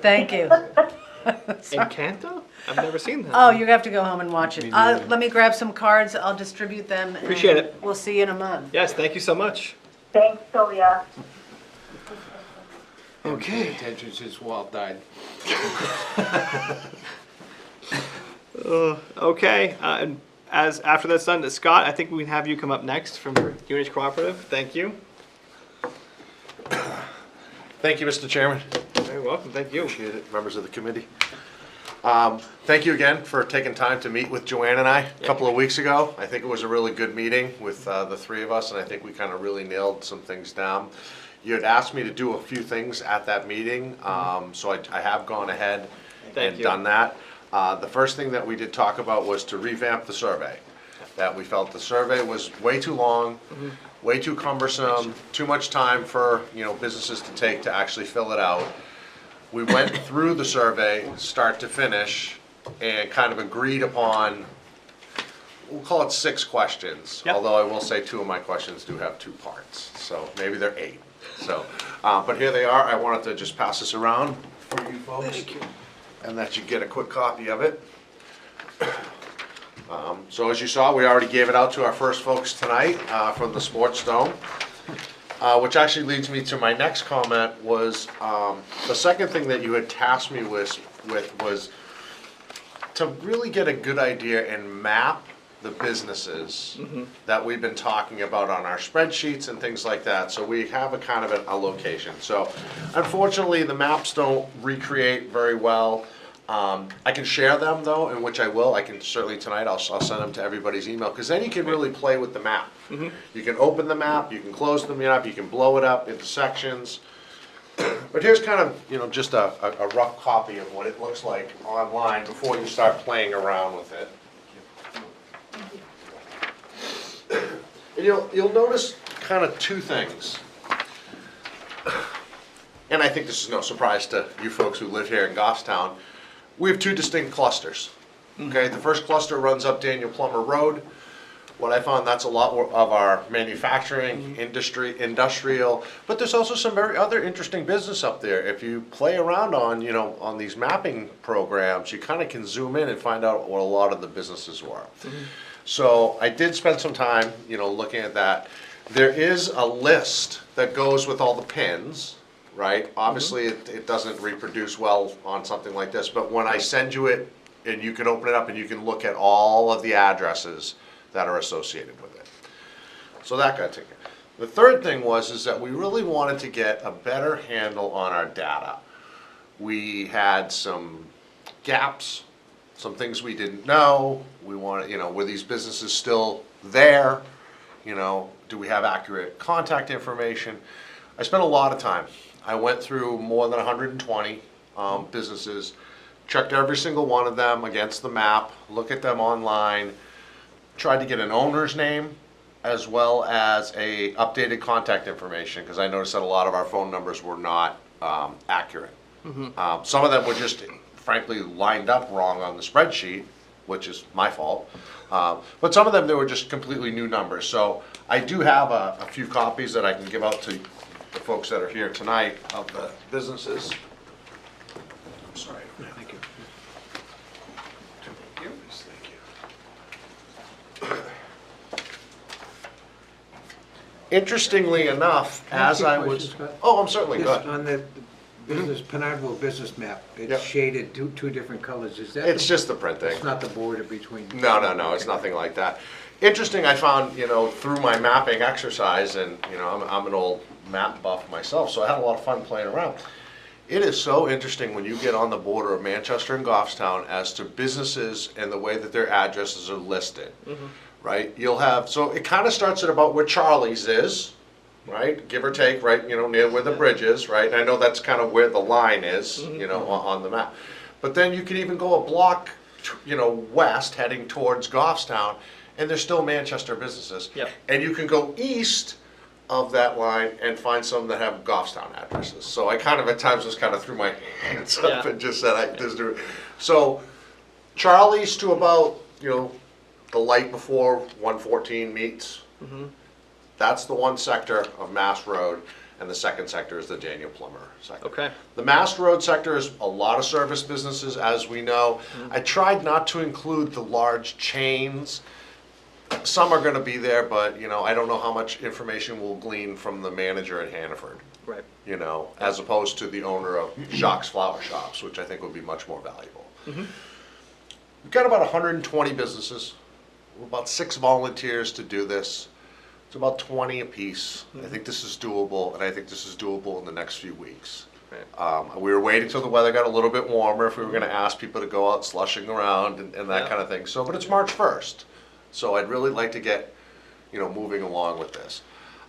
S9: Thank you. Sorry.
S1: Encanto? I've never seen that.
S9: Oh, you have to go home and watch it. Let me grab some cards, I'll distribute them. and
S1: Appreciate it.
S9: We'll see you in a month.
S1: Yes, thank you so much.
S4: Thanks, Sylvia.
S7: Haven't paid attention since Walt died.
S1: Okay, and as after that's done, Scott, I think we can have you come up next from UNH Cooperative. Thank you.
S8: Thank you, Mr. Chairman.
S1: Very welcome. Thank you.
S8: Appreciate it, members of the committee. Thank you again for taking time to meet with Joanne and I a couple of weeks ago. I think it was a really good meeting with the three of us, and I think we kind of really nailed some things down. You had asked me to do a few things at that meeting, so I have gone ahead
S1: Thank
S8: and
S1: you.
S8: done that. The first thing that we did talk about was to revamp the survey. That we felt the survey was way too long, way too cumbersome, too much time for, businesses to take to actually fill it out. We went through the survey, start to finish, and kind of agreed upon, we'll call it 6 questions.
S1: Yep.
S8: Although I will say 2 of my questions do have 2 parts, so maybe they're 8. So, but here they are. I wanted to just pass this around for you folks.
S1: Thank you.
S8: And that you get a quick copy of it. So as you saw, we already gave it out to our first folks tonight from the Sports Dome. Which actually leads me to my next comment was, the second thing that you had tasked me with was to really get a good idea and map the businesses that we've been talking about on our spreadsheets and things like that, so we have a kind of a location. So unfortunately, the maps don't recreate very well. I can share them though, in which I will. I can certainly tonight, I'll send them to everybody's email, because then you can really play with the map. You can open the map, you can close the map, you can blow it up into sections. But here's kind of, just a rough copy of what it looks like online before you start playing around with it. And you'll notice kind of 2 things. And I think this is no surprise to you folks who live here in Goffstown. We have 2 distinct clusters. Okay, the first cluster runs up Daniel Plummer Road. What I found, that's a lot more of our manufacturing, industrial, but there's also some very other interesting business up there. If you play around on, on these mapping programs, you kind of can zoom in and find out what a lot of the businesses were. So I did spend some time, looking at that. There is a list that goes with all the pins, right? Obviously, it doesn't reproduce well on something like this, but when I send you it, and you can open it up and you can look at all of the addresses that are associated with it. So that got taken. The third thing is that we really wanted to get a better handle on our data. We had some gaps, some things we didn't know. We wanted, were these businesses still there? Do we have accurate contact information? I spent a lot of time. I went through more than 120 businesses, checked every single one of them against the map, look at them online, tried to get an owner's name as well as a updated contact information, because I noticed that a lot of our phone numbers were not accurate. Some of them were just frankly lined up wrong on the spreadsheet, which is my fault. But some of them, they were just completely new numbers. So I do have a few copies that I can give out to the folks that are here tonight of the businesses. I'm sorry. Thank you. Interestingly enough, as I was, oh, I'm certainly good.
S7: On the Penardville business map,
S8: Yep.
S7: it's shaded 2 different colors, is that?
S8: It's just the printing.
S7: It's not the border between?
S8: No, it's nothing like that. Interesting, I found, through my mapping exercise, and, I'm an old map buff myself, so I had a lot of fun playing around. It is so interesting when you get on the border of Manchester and Goffstown as to businesses and the way that their addresses are listed, right? You'll have, so it kind of starts at about where Charlie's is, right? Give or take, right, near where the bridge is, right? And I know that's kind of where the line is, on the map. But then you can even go a block, west heading towards Goffstown, and there's still Manchester businesses.
S1: Yep.
S8: And you can go east of that line and find some that have Goffstown addresses. So I kind of at times just kind of threw my hands up
S1: Yeah.
S8: and just said, I just do it. So Charlie's to about, the light before 114 meets, That's the one sector of Mass Road, and the second sector is the Daniel Plummer sector.
S1: Okay.
S8: The Mass Road sector is a lot of service businesses, as we know. I tried not to include the large chains. Some are gonna be there, but, you know, I don't know how much information we'll glean from the manager at Hannaford,
S1: Right.
S8: you know, as opposed to the owner of Jacques Flower Shops, which I think would be much more valuable. We've got about 120 businesses, about 6 volunteers to do this. It's about 20 apiece. I think this is doable, and I think this is doable in the next few weeks. We were waiting till the weather got a little bit warmer if we were gonna ask people to go out slushing around and that
S1: Yeah.
S8: kind of thing. So, but it's March 1st, so I'd really like to get, you know, moving along with this.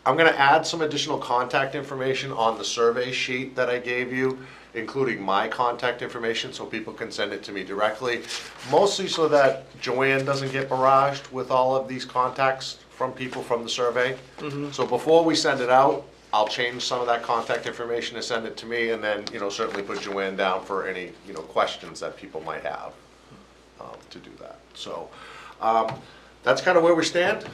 S8: I'm gonna add some additional contact information on the survey sheet that I gave you, including my contact information, so people can send it to me directly. Mostly so that Joanne doesn't get barraged with all of these contacts from people from the survey. So before we send it out, I'll change some of that contact information and send it to me, and then, you know, certainly put Joanne down for any, you know, questions that people might have to do that. So, that's kind of where we stand.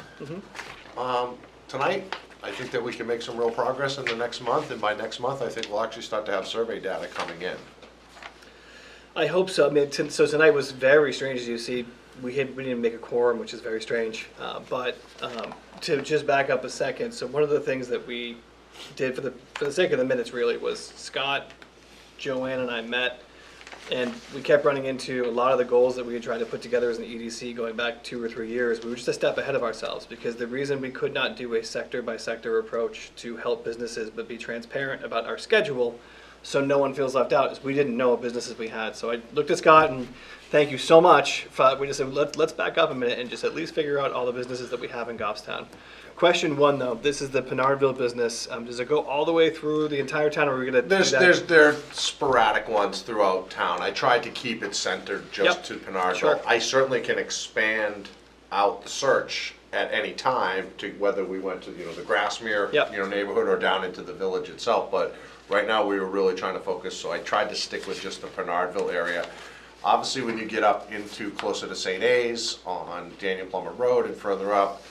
S8: Tonight, I think that we can make some real progress in the next month, and by next month, I think we'll actually start to have survey data coming in.
S1: I hope so. I mean, so tonight was very strange, as you see. We didn't make a quorum, which is very strange. But to just back up a second, so one of the things that we did for the sake of the minutes really was Scott, Joanne, and I met, and we kept running into a lot of the goals that we had tried to put together as an EDC going back 2 or 3 years. We were just a step ahead of ourselves, because the reason we could not do a sector by sector approach to help businesses but be transparent about our schedule so no one feels left out is we didn't know what businesses we had. So I looked at Scott, and thank you so much. We just said, let's back up a minute and just at least figure out all the businesses that we have in Goffstown. Question 1 though, this is the Pinardville business. Does it go all the way through the entire town, or are we gonna do that?
S8: There are sporadic ones throughout town. I tried to keep it centered just
S1: Yep.
S8: to Pinardville.
S1: Sure.
S8: I certainly can expand out the search at any time to whether we went to, you know, the Grassmere,
S1: Yep.
S8: you know, neighborhood, or down into the village itself. But right now, we were really trying to focus, so I tried to stick with just the Pinardville area. Obviously, when you get up into closer to St. A's on Daniel Plummer Road and further up,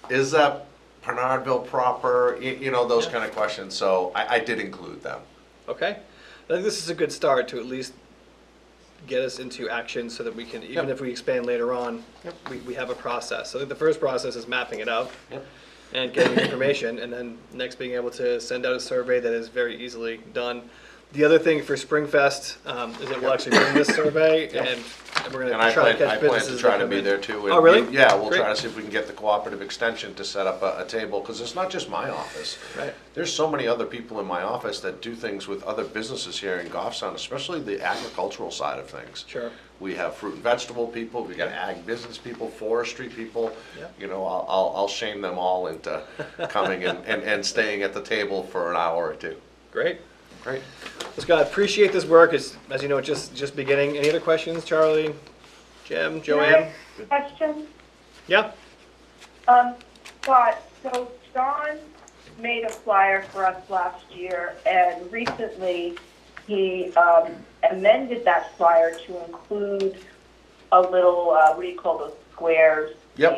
S8: is that Pinardville proper? You know, those kind of questions. So I did include them.
S1: Okay. I think this is a good start to at least get us into action so that we can, even
S8: Yep.
S1: if we expand later on, we have a process. So I think the first process is mapping it out
S8: Yep.
S1: and getting the information, and then next being able to send out a survey that is very easily done. The other thing for Springfest is that we'll actually bring this survey, and we're
S8: And
S1: going
S8: I
S1: to try to
S8: plan
S1: catch
S8: to
S1: businesses that
S8: try to
S1: come
S8: be
S1: in.
S8: there too.
S1: Oh, really?
S8: Yeah, we'll
S1: Great.
S8: try to see if we can get the cooperative extension to set up a table, because it's not just my office.
S1: Right.
S8: There's so many other people in my office that do things with other businesses here in Goffstown, especially the agricultural side of things.
S1: Sure.
S8: We have fruit and vegetable people, we got ag business people, forestry people.
S1: Yeah.
S8: You know, I'll shame them all into coming and staying at the table for an hour or two.
S1: Great.
S8: Great.
S1: Well, Scott, appreciate this work. It's, as you know, it's just beginning. Any other questions, Charlie, Jim, Joanne?
S4: Question?
S1: Yeah?
S4: Scott, so John made a flyer for us last year, and recently he amended that flyer to include a little, what do you call those squares?
S8: Yep.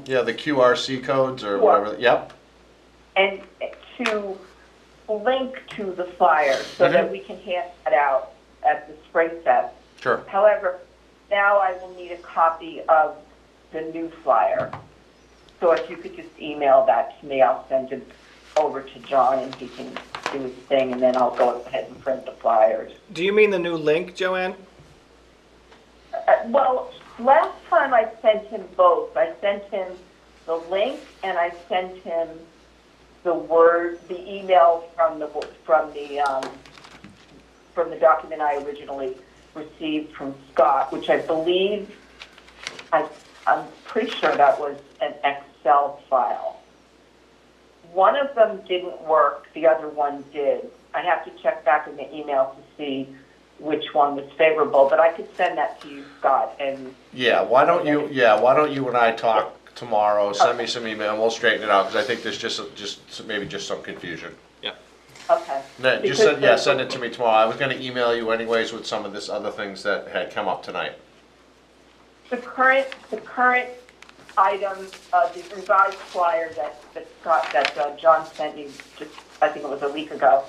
S4: The,
S8: Yeah, the QRC codes or
S4: Yeah.
S8: whatever, yep.
S4: and to link to the flyer so that we can hand that out at the Spring Fest.
S8: Sure.
S4: However, now I will need a copy of the new flyer. So if you could just email that to me, I'll send it over to John and he can do his thing, and then I'll go ahead and print the flyers.
S1: Do you mean the new link, Joanne?
S4: Well, last time I sent him both. I sent him the link and I sent him the email from the document I originally received from Scott, which I believe, I'm pretty sure that was an Excel file. One of them didn't work, the other one did. I have to check back in the email to see which one was favorable, but I could send that to you, Scott, and
S8: Yeah, why don't you and I talk tomorrow, send me some email, and we'll straighten it out, because I think there's maybe just some confusion.
S1: Yeah.
S4: okay.
S8: No,
S4: Because
S8: send it to me tomorrow. I was gonna email you anyways with some of this other things that had come up tonight.
S4: The current item, the revised flyer that John sent me just, I think it was a week ago,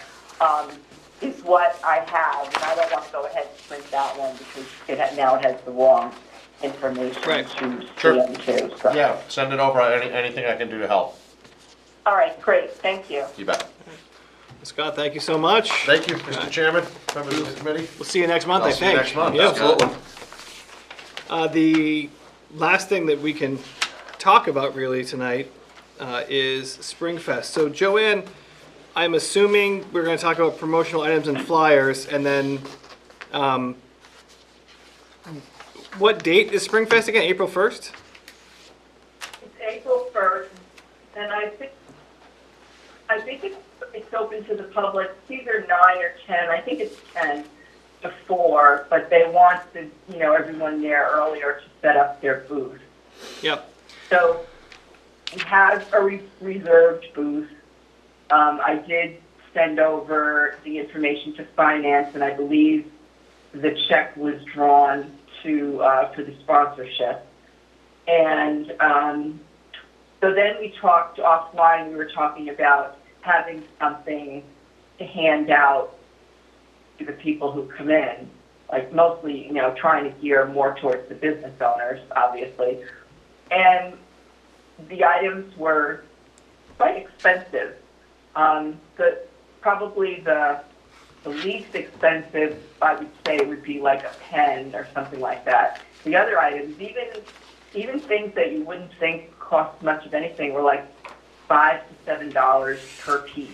S4: is what I have, and I don't want to go ahead and print that one because now it has the wrong information
S1: Right.
S4: to
S8: Sure.
S4: scan to. So.
S8: Yeah, send it over, anything I can do to help.
S4: All right, great, thank you.
S8: You bet.
S1: Scott, thank you so much.
S8: Thank you, Mr. Chairman, members of the committee.
S1: We'll see you next month,
S8: I'll
S1: I
S8: see you
S1: think.
S8: next month.
S1: Yeah,
S8: Absolutely.
S1: The last thing that we can talk about really tonight is Springfest. So Joanne, I'm assuming we're going to talk about promotional items and flyers, and then what date is Springfest again? April 1st?
S4: It's April 1st, and I think it's open to the public. It's either 9 or 10. I think it's 10 to 4, but they want everyone there earlier to set up their booth.
S1: Yep.
S4: So we have a reserved booth. I did send over the information to finance, and I believe the check was drawn for the sponsorship. And so then we talked offline. We were talking about having something to hand out to the people who come in, like mostly, trying to gear more towards the business owners, obviously. And the items were quite expensive. Probably the least expensive, I would say, would be like a pen or something like that. The other items, even things that you wouldn't think cost much of anything, were like $5 to $7 per piece,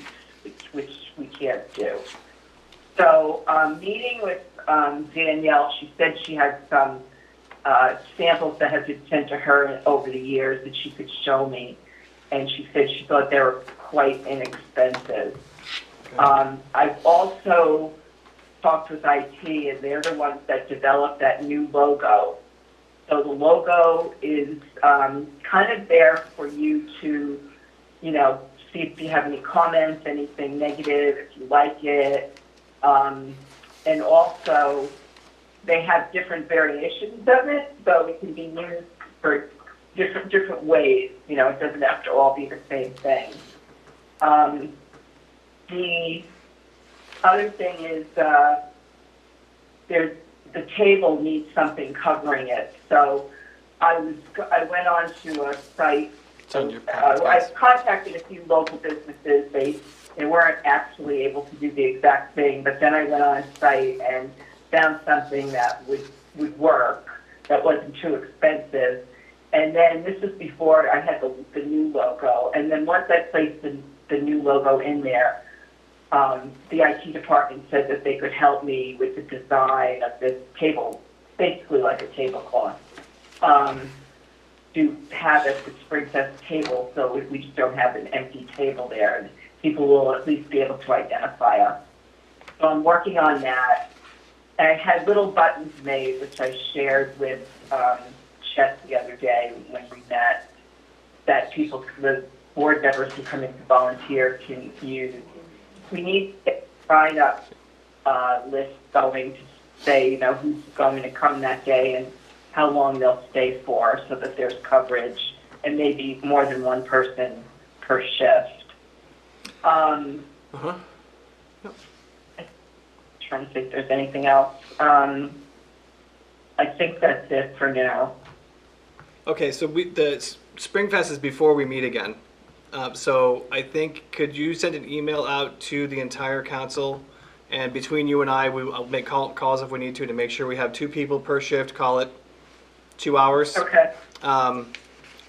S4: which we can't do. So meeting with Danielle, she said she had some samples that had been sent to her over the years that she could show me, and she said she thought they were quite inexpensive. I've also talked with IT, and they're the ones that developed that new logo. So the logo is kind of there for you to, see if you have any comments, anything negative, if you like it. And also, they have different variations of it, so it can be used for different ways. It doesn't have to all be the same thing. The other thing is the table needs something covering it. So I went on to a site.
S1: It's on your packet,
S4: I
S1: guys.
S4: contacted a few local businesses. They weren't actually able to do the exact thing, but then I went on site and found something that would work, that wasn't too expensive. And then this was before I had the new logo. And then once I placed the new logo in there, the IT department said that they could help me with the design of this table, basically like a tablecloth, to have at the Springfest table, so we just don't have an empty table there, and people will at least be able to identify us. So I'm working on that. I had little buttons made, which I shared with Chet the other day when we met, that the board members who come in to volunteer can use. We need to get a sign-up list going to say, who's going to come that day and how long they'll stay for, so that there's coverage, and maybe more than one person per shift. I'm trying to think if there's anything else. I think that's it for now.
S1: Okay, so the Springfest is before we meet again. So I think, could you send an email out to the entire council, and between you and I'll make calls if we need to make sure we have 2 people per shift, call it 2 hours.
S4: Okay.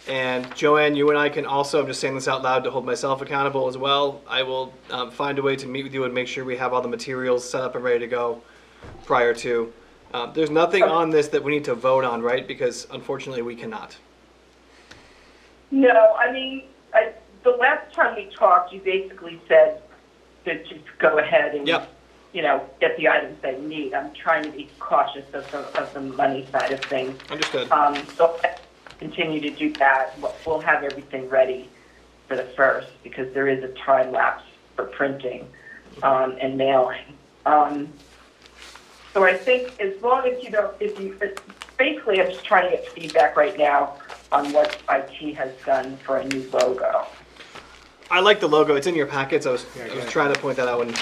S1: And Joanne, you and I can also, I'm just saying this out loud to hold myself accountable as well, I will find a way to meet with you and make sure we have all the materials set up and ready to go prior to. There's nothing on this that we need to vote on, right? Because unfortunately we cannot.
S4: No, I mean, the last time we talked, you basically said to just go ahead and,
S1: Yep.
S4: Get the items they need. I'm trying to be cautious of the money side of things.
S1: Understood.
S4: So I continue to do that. We'll have everything ready for the 1st, because there is a time lapse for printing and mailing. So I think as long as basically, I'm just trying to get feedback right now on what IT has done for a new logo.
S1: I like the logo. It's in your packets. I was trying to point that out. And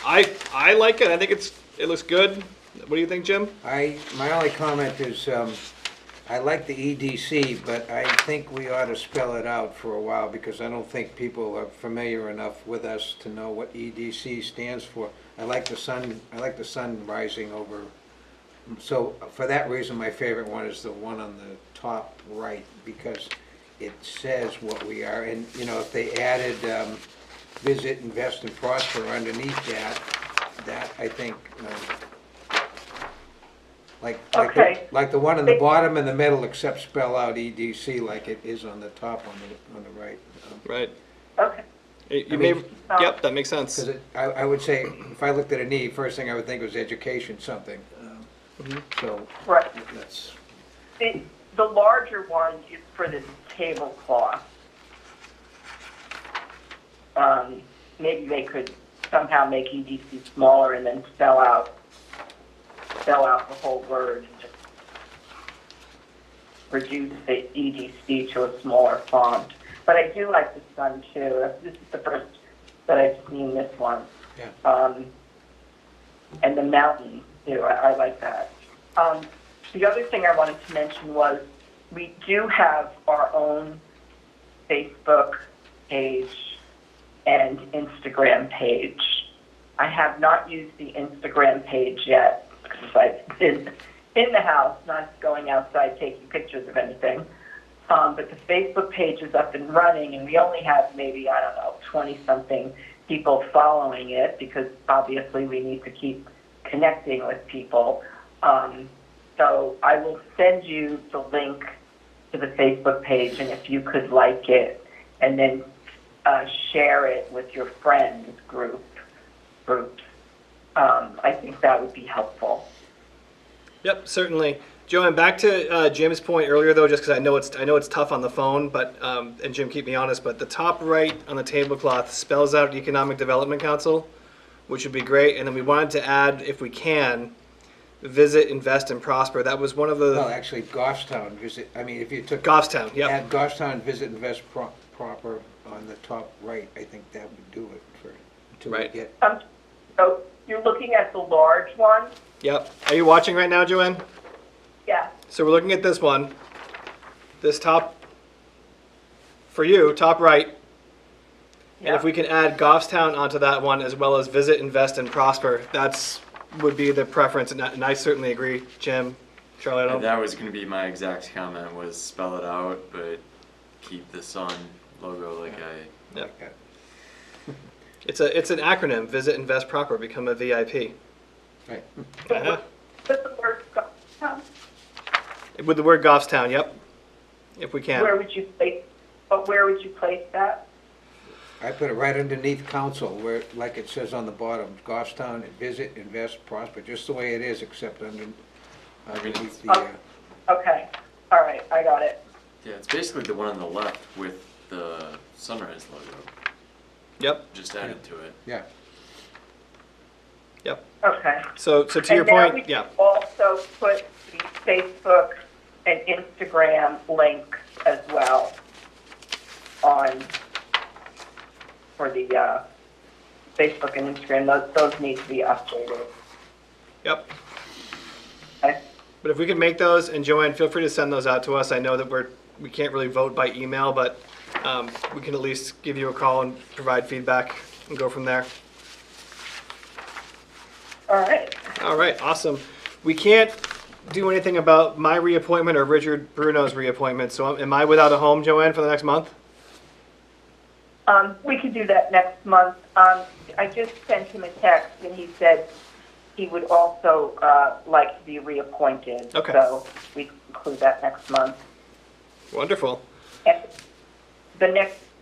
S1: I like it. I think it looks good. What do you think, Jim?
S7: My only comment is, I like the EDC, but I think we ought to spell it out for a while, because I don't think people are familiar enough with us to know what EDC stands for. I like the sun rising over. So for that reason, my favorite one is the one on the top right, because it says what we are. And, you know, if they added visit, invest, and prosper underneath that I think,
S4: Okay.
S7: like the one in the bottom and the middle, except spell out EDC like it is on the top on the right.
S1: Right.
S4: Okay.
S1: You
S7: I
S1: may.
S7: mean-
S1: Yep, that makes sense.
S7: Because I would say, if I looked at an E, first thing I would think was education something. So
S4: Right.
S7: that's,
S4: The larger one is for the tablecloth. Maybe they could somehow make EDC smaller and then spell out the whole word and just reduce the EDC to a smaller font. But I do like the sun too. This is the first that I've seen this one.
S7: yeah.
S4: And the mountain too. I like that. The other thing I wanted to mention was we do have our own Facebook page and Instagram page. I have not used the Instagram page yet because I've been in the house, not going outside taking pictures of anything. But the Facebook page is up and running, and we only have maybe, 20-something people following it, because obviously we need to keep connecting with people. So I will send you the link to the Facebook page, and if you could like it, and then share it with your friends groups, I think that would be helpful.
S1: Yep, certainly. Joanne, back to Jim's point earlier, though, just because I know it's tough on the phone, but and Jim, keep me honest, but the top right on the tablecloth spells out Economic Development Council, which would be great. And then we wanted to add, if we can, visit, invest, and prosper. That was one of the
S7: No, actually, Goffstown visit, I mean, if you took,
S1: Goffstown. Yep.
S7: add Goffstown visit, invest, proper on the top right, I think that would do it for, until we
S1: Right.
S7: get.
S4: So you're looking at the large one?
S1: Yep. Are you watching right now, Joanne?
S4: Yeah.
S1: So we're looking at this one, this top, for you, top right. And if we can add Goffstown onto that one, as well as visit, invest, and prosper, that's would be the preference. And I certainly agree, Jim, Charlie. I don't.
S2: That was going to be my exact comment, was spell it out, but keep the sun logo like I.
S1: Yep. It's an acronym: visit, invest, prosper, become a VIP.
S7: Right.
S1: Uh-huh.
S4: Put the word Goffstown.
S1: With the word Goffstown, yep. If we can.
S4: Where would you place that?
S7: I put it right underneath council, where, like it says on the bottom, Goffstown, visit, invest, prosper, just the way it is, except underneath the,
S4: Okay. All right. I got it.
S2: Yeah, it's basically the one on the left with the sunrise logo,
S1: Yep.
S2: just added to it.
S7: yeah.
S1: Yep.
S4: Okay.
S1: So to your
S4: And now
S1: point,
S4: we
S1: yeah.
S4: also put the Facebook and Instagram links as well on for the Facebook and Instagram. Those need to be updated.
S1: Yep.
S4: Okay.
S1: But if we can make those, and Joanne, feel free to send those out to us. I know that we can't really vote by email, but we can at least give you a call and provide feedback and go from there.
S4: All right.
S1: All right, awesome. We can't do anything about my reappointment or Richard Bruno's reappointment, so am I without a home, Joanne, for the next month?
S4: We could do that next month. I just sent him a text, and he said he would also like to be reappointed.
S1: Okay.
S4: So we can include that next month.
S1: Wonderful.
S4: And the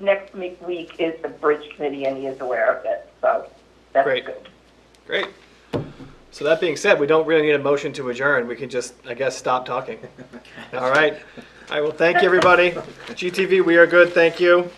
S4: next week is the bridge committee, and he is aware of it. So that's
S1: Great.
S4: good.
S1: Great. So that being said, we don't really need a motion to adjourn. We can just, I guess, stop talking. All right. All right, well, thank you, everybody. GTV, we are good. Thank you.